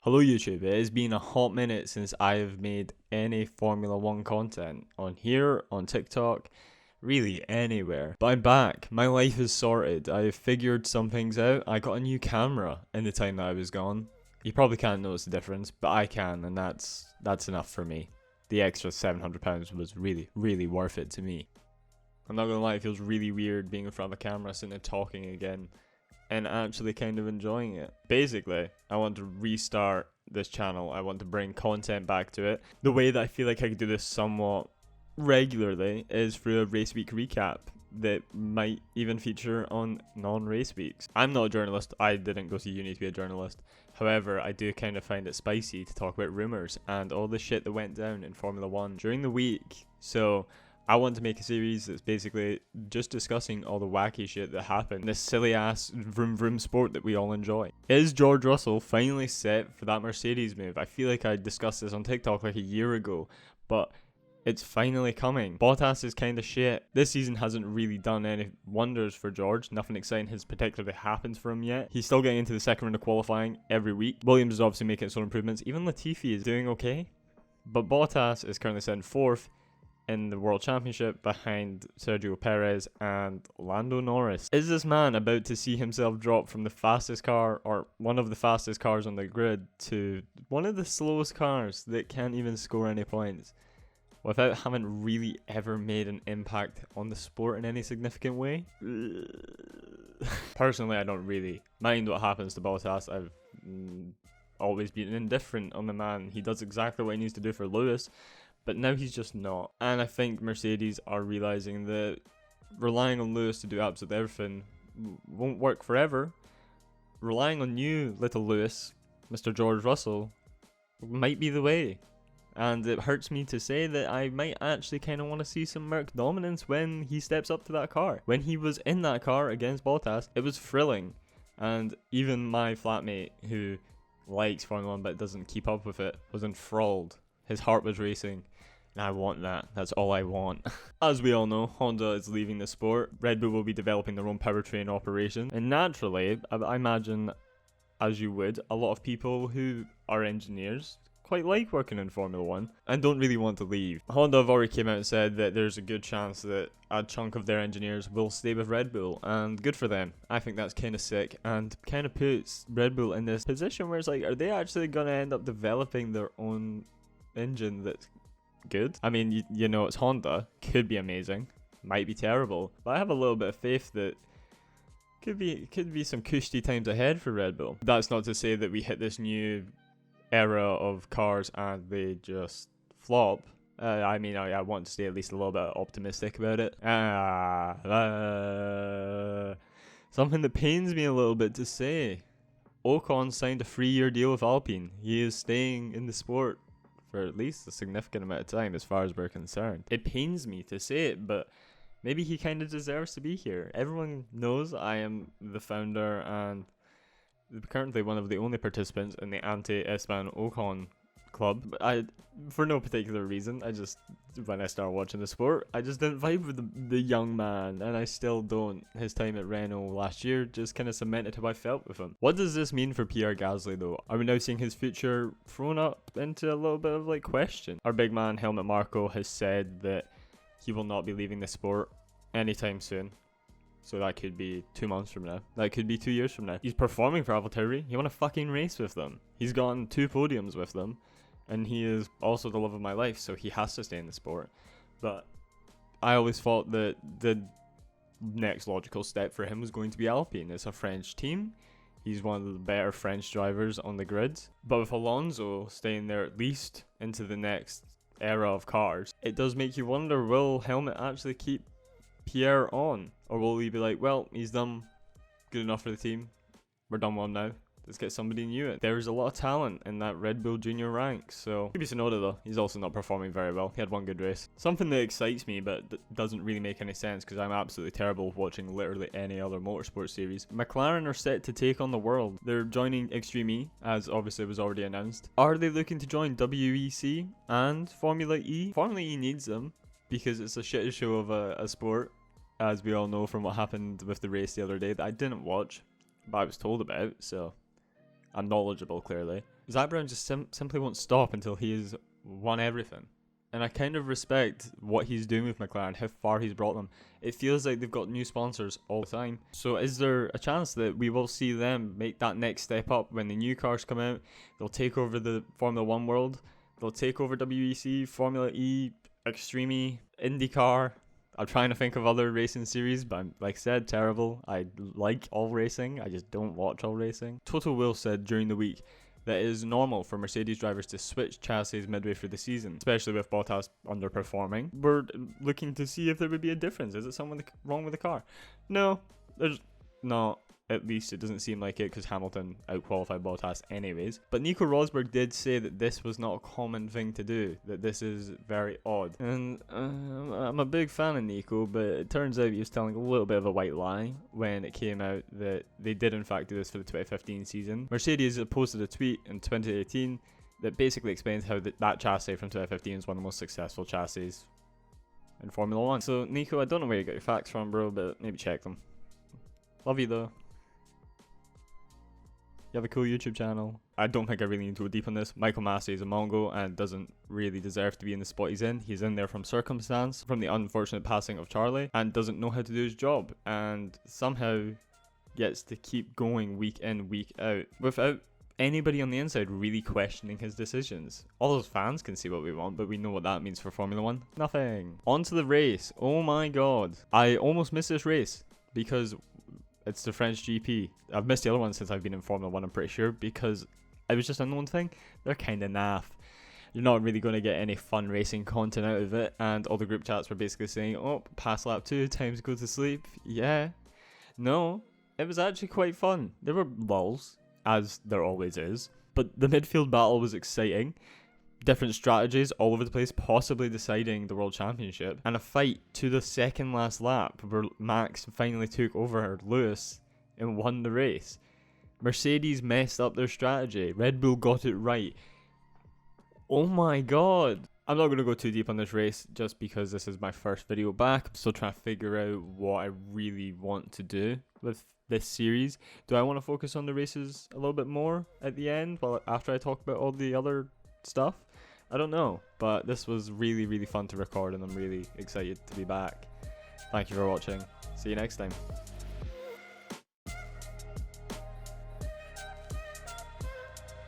Hello YouTube, it has been a hot minute since I have made any Formula 1 content on here, on TikTok, really anywhere. But I'm back, my life is sorted, I have figured some things out, I got a new camera in the time that I was gone. You probably can't notice the difference, but I can, and that's enough for me. The extra £700 was really worth it to me. I'm not gonna lie, it feels really weird being in front of a camera, sitting and talking again, and actually kind of enjoying it. Basically, I want to restart this channel. I want to bring content back to it. The way that I feel like I could do this somewhat regularly is through a race week recap that might even feature on non-race weeks. I'm not a journalist. I didn't go to uni to be a journalist. However, I do kind of find it spicy to talk about rumours and all the shit that went down in Formula 1 during the week. So I want to make a series that's basically just discussing all the wacky shit that happened, this silly ass vroom vroom sport that we all enjoy. Is George Russell finally set for that Mercedes move? I feel like I discussed this on TikTok like a year ago, but it's finally coming. Bottas is kind of shit. This season hasn't really done any wonders for George. Nothing exciting has particularly happened for him yet. He's still getting into the second round of qualifying every week. Williams is obviously making its own improvements. Even Latifi is doing okay. But Bottas is currently sitting fourth in the World Championship behind Sergio Perez and Lando Norris. Is this man about to see himself drop from the fastest car, or one of the fastest cars on the grid, to one of the slowest cars that can't even score any points without having really ever made an impact on the sport in any significant way? Personally, I don't really mind what happens to Bottas. I've always been indifferent on the man. He does exactly what he needs to do for Lewis, but now he's just not. And I think Mercedes are realising that relying on Lewis to do absolutely everything won't work forever. Relying on you, little Lewis, Mr. George Russell, might be the way. And it hurts me to say that I might actually kind of want to see some Merc dominance when he steps up to that car. When he was in that car against Bottas, it was thrilling. And even my flatmate, who likes Formula 1 but doesn't keep up with it, was enthralled. His heart was racing. And I want that. That's all I want. As we all know, Honda is leaving the sport. Red Bull will be developing their own powertrain operation. And naturally, I imagine, as you would, a lot of people who are engineers quite like working in Formula 1 and don't really want to leave. Honda have already came out and said that there's a good chance that a chunk of their engineers will stay with Red Bull, and good for them. I think that's kind of sick and kind of puts Red Bull in this position where it's like, are they actually going to end up developing their own engine that's good? I mean, you know, it's Honda. Could be amazing, might be terrible, but I have a little bit of faith that could be some cushy times ahead for Red Bull. That's not to say that we hit this new era of cars and they just flop. I mean, I want to stay at least a little bit optimistic about it. Something that pains me a little bit to say. Ocon signed a 3-year deal with Alpine. He is staying in the sport for at least a significant amount of time as far as we're concerned. It pains me to say it, but maybe he kind of deserves to be here. Everyone knows I am the founder and currently one of the only participants in the anti-Esteban Ocon club. But for no particular reason, when I started watching the sport, I just didn't vibe with the young man, and I still don't. His time at Renault last year just kind of cemented how I felt with him. What does this mean for Pierre Gasly though? Are we now seeing his future thrown up into a little bit of question? Our big man Helmut Marko has said that he will not be leaving the sport anytime soon. So that could be 2 months from now. That could be 2 years from now. He's performing for AlphaTauri. He won a fucking race with them. He's gotten 2 podiums with them. And he is also the love of my life, so he has to stay in the sport. But I always thought that the next logical step for him was going to be Alpine. It's a French team. He's one of the better French drivers on the grid. But with Alonso staying there at least into the next era of cars, it does make you wonder, will Helmut actually keep Pierre on? Or will he be like, well, he's done good enough for the team. We're done well now. Let's get somebody new in. There's a lot of talent in that Red Bull junior rank. So Yuki Tsunoda though, he's also not performing very well. He had one good race. Something that excites me but doesn't really make any sense because I'm absolutely terrible watching literally any other motorsport series. Mclaren are set to take on the world. They're joining Extreme E, as obviously was already announced. Are they looking to join WEC and Formula E? Formula E needs them because it's a shit show of a sport, as we all know from what happened with the race the other day that I didn't watch, but I was told about, so I'm knowledgeable clearly. Zach Brown just simply won't stop until he has won everything. And I kind of respect what he's doing with McLaren, how far he's brought them. It feels like they've got new sponsors all the time. So is there a chance that we will see them make that next step up when the new cars come out? They'll take over the Formula 1 world. They'll take over WEC, Formula E, Extreme E, IndyCar. I'm trying to think of other racing series, but I'm, like I said, terrible. I like all racing. I just don't watch all racing. Total Will said during the week that it is normal for Mercedes drivers to switch chassis midway through the season, especially with Bottas underperforming. We're looking to see if there would be a difference. Is it something wrong with the car? No, there's not. At least it doesn't seem like it, because Hamilton outqualified Bottas anyways. But Nico Rosberg did say that this was not a common thing to do, that this is very odd. And I'm a big fan of Nico, but it turns out he was telling a little bit of a white lie when it came out that they did in fact do this for the 2015 season. Mercedes posted a tweet in 2018 that basically explains how that chassis from 2015 is one of the most successful chassis in Formula 1. So Nico, I don't know where you got your facts from, bro, but maybe check them. Love you though. You have a cool YouTube channel. I don't think I really need to go deep on this. Michael Massey is a Mongo and doesn't really deserve to be in the spot he's in. He's in there from circumstance, from the unfortunate passing of Charlie, and doesn't know how to do his job, and somehow gets to keep going week in, week out, without anybody on the inside really questioning his decisions. All those fans can see what we want, but we know what that means for Formula 1. Nothing. On to the race. Oh my god. I almost missed this race because it's the French GP. I've missed the other one since I've been in Formula 1, I'm pretty sure, because it was just a known thing. They're kind of naff. You're not really going to get any fun racing content out of it, and all the group chats were basically saying, oh, past lap 2, time to go to sleep. Yeah. No, it was actually quite fun. There were lulls, as there always is, but the midfield battle was exciting. Different strategies all over the place, possibly deciding the World Championship, and a fight to the second last lap where Max finally took over Lewis and won the race. Mercedes messed up their strategy. Red Bull got it right. Oh my god. I'm not going to go too deep on this race just because this is my first video back. I'm still trying to figure out what I really want to do with this series. Do I want to focus on the races a little bit more at the end, after I talk about all the other stuff? I don't know, but this was really, really fun to record, and I'm really excited to be back. Thank you for watching. See you next time.